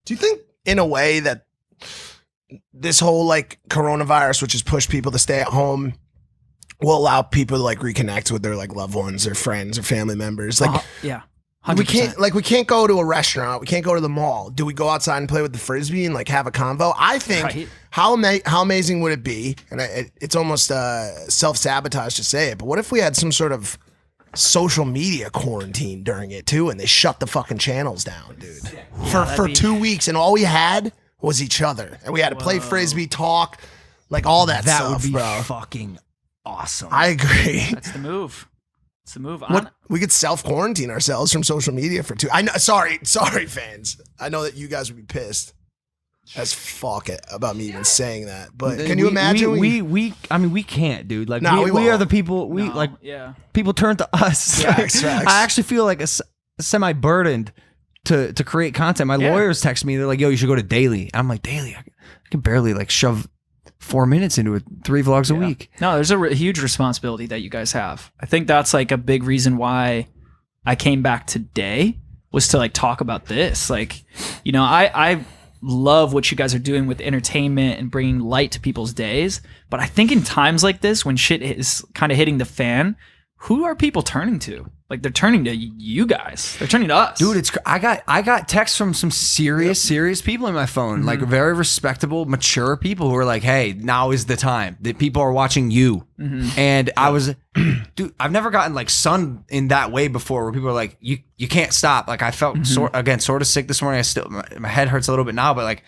Do you think, in a way, that this whole like coronavirus, which has pushed people to stay at home, will allow people to like reconnect with their like loved ones or friends or family members? Like, yeah. 100%. we can't go to a restaurant. We can't go to the mall. Do we go outside and play with the Frisbee and like have a convo? I think how amazing would it be? And it's almost self-sabotage to say it, but what if we had some sort of social media quarantine during it too, and they shut the fucking channels down, dude, for 2 weeks, and all we had was each other, and we had to play Frisbee, talk, like all that stuff. That would be bro. fucking awesome. I agree. That's the move. It's the move. We could self-quarantine ourselves from social media for 2. I know. Sorry, fans. I know that you guys would be pissed as fuck about me even saying that. But can you imagine? I mean, we can't, dude. Like, no, we are the people. People turn to us. Yeah, facts. I actually feel like semi-burdened to create content. My lawyers text me. They're like, "Yo, you should go to daily." I'm like, "Daily? I can barely like shove 4 minutes into it. 3 vlogs a week." No, there's a huge responsibility that you guys have. I think that's like a big reason why I came back today, was to like talk about this. Like, you know, I love what you guys are doing with entertainment and bringing light to people's days. But I think in times like this, when shit is kind of hitting the fan, who are people turning to? Like, they're turning to you guys. They're turning to us. Dude, I got texts from some serious people in my phone, like very respectable, mature people who are like, "Hey, now is the time. That people are watching you." And I was, dude, I've never gotten like sunned in that way before, where people are like, "You can't stop." Like, I felt sort of sick this morning. My head hurts a little bit now, but like,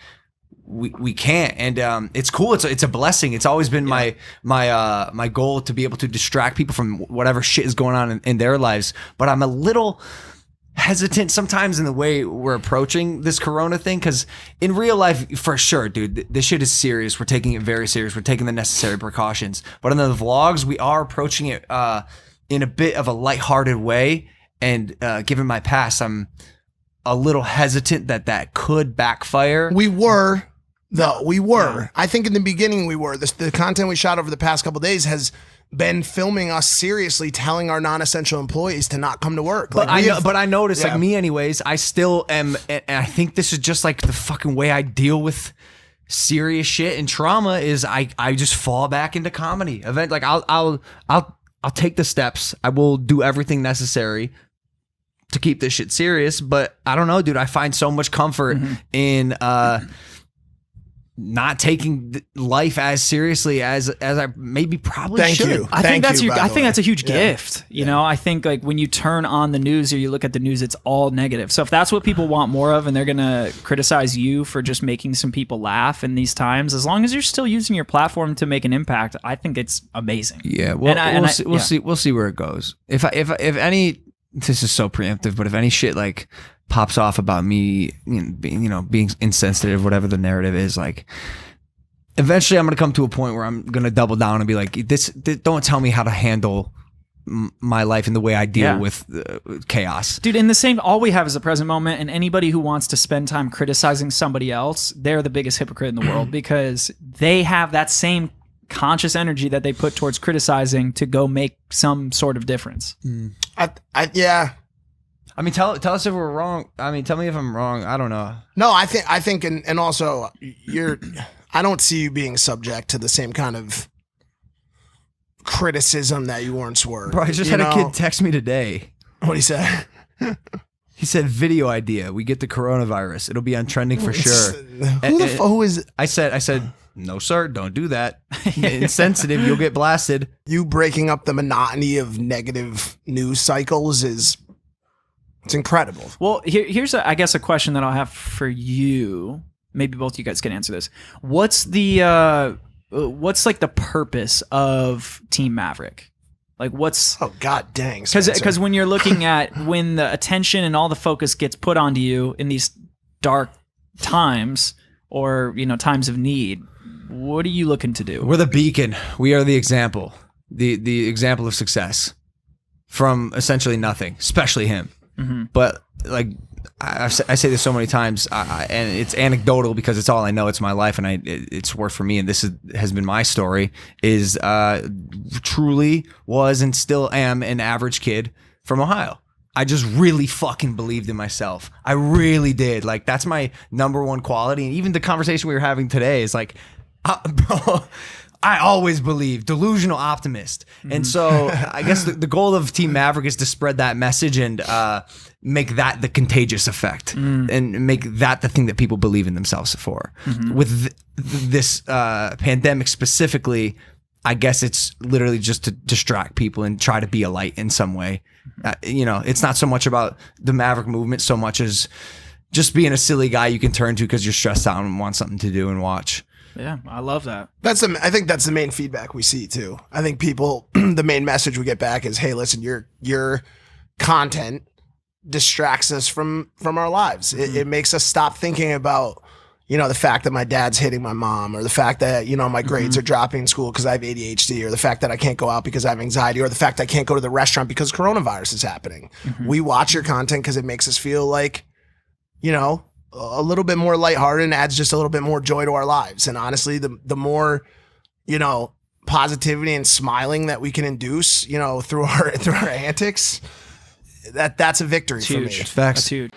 we can't, and it's cool. It's a blessing. It's always been my goal to be able to distract people from whatever shit is going on in their lives. But I'm a little hesitant sometimes in the way we're approaching this corona thing, because in real life, for sure, dude, this shit is serious. We're taking it very serious. We're taking the necessary precautions. But in the vlogs, we are approaching it in a bit of a lighthearted way. And given my past, I'm a little hesitant that could backfire. We were. I think in the beginning we were. The content we shot over the past couple of days has been filming us seriously telling our non-essential employees to not come to work. But I noticed, like me anyways, I still am, and I think this is just like the fucking way I deal with serious shit and trauma, is I just fall back into comedy. Like I'll take the steps. I will do everything necessary to keep this shit serious, but I don't know, dude. I find so much comfort in not taking life as seriously as I maybe probably should. I think that's a huge gift. You know, I think like when you turn on the news or you look at the news, it's all negative. So if that's what people want more of, and they're gonna criticize you for just making some people laugh in these times, as long as you're still using your platform to make an impact, I think it's amazing. Yeah, well, we'll see where it goes. If any, this is so preemptive, but if any shit like pops off about me, being insensitive, whatever the narrative is, like, eventually I'm gonna come to a point where I'm gonna double down and be like, this don't tell me how to handle my life in the way I deal with chaos, dude. In the same, all we have is the present moment, and anybody who wants to spend time criticizing somebody else, they're the biggest hypocrite in the world, because they have that same conscious energy that they put towards criticizing to go make some sort of difference. I mean, tell us if we're wrong. I mean, tell me if I'm wrong. I don't know. No, I think, and also I don't see you being subject to the same kind of criticism that you once were. Bro, I just had a kid text me today. What'd he say? He said, "Video idea. We get the coronavirus. It'll be on trending for sure." Who is? I said, "No, sir, don't do that. Insensitive. You'll get blasted." You breaking up the monotony of negative news cycles it's incredible. Well, here's I guess a question that I'll have for you. Maybe both you guys can answer this. What's like the purpose of Team Maverick? Like, what's... Oh, god dang. Because when you're looking at when the attention and all the focus gets put onto you in these dark times, or, times of need, what are you looking to do? We're the beacon. We are the example. The example of success from essentially nothing, especially him. But like I say this so many times, and it's anecdotal because it's all I know. It's my life, and it's worked for me. And this has been my story. Is truly was and still am an average kid from Ohio. I just really fucking believed in myself. I really did. Like, that's my number one quality. And even the conversation we were having today is like, bro, I always believe, delusional optimist. And so I guess the goal of Team Maverick is to spread that message and make that the contagious effect and make that the thing that people believe in themselves for. With this pandemic specifically, I guess it's literally just to distract people and try to be a light in some way. It's not so much about the Maverick movement so much as just being a silly guy you can turn to because you're stressed out and want something to do and watch. Yeah, I love that. I think that's the main feedback we see too. I think people, the main message we get back is, hey, listen, your content distracts us from our lives. It makes us stop thinking about, the fact that my dad's hitting my mom, or the fact that, my grades are dropping in school because I have ADHD, or the fact that I can't go out because I have anxiety, or the fact I can't go to the restaurant because coronavirus is happening. We watch your content because it makes us feel like, a little bit more lighthearted and adds just a little bit more joy to our lives. And honestly, the more, positivity and smiling that we can induce, through our antics, that's a victory for me. That's huge.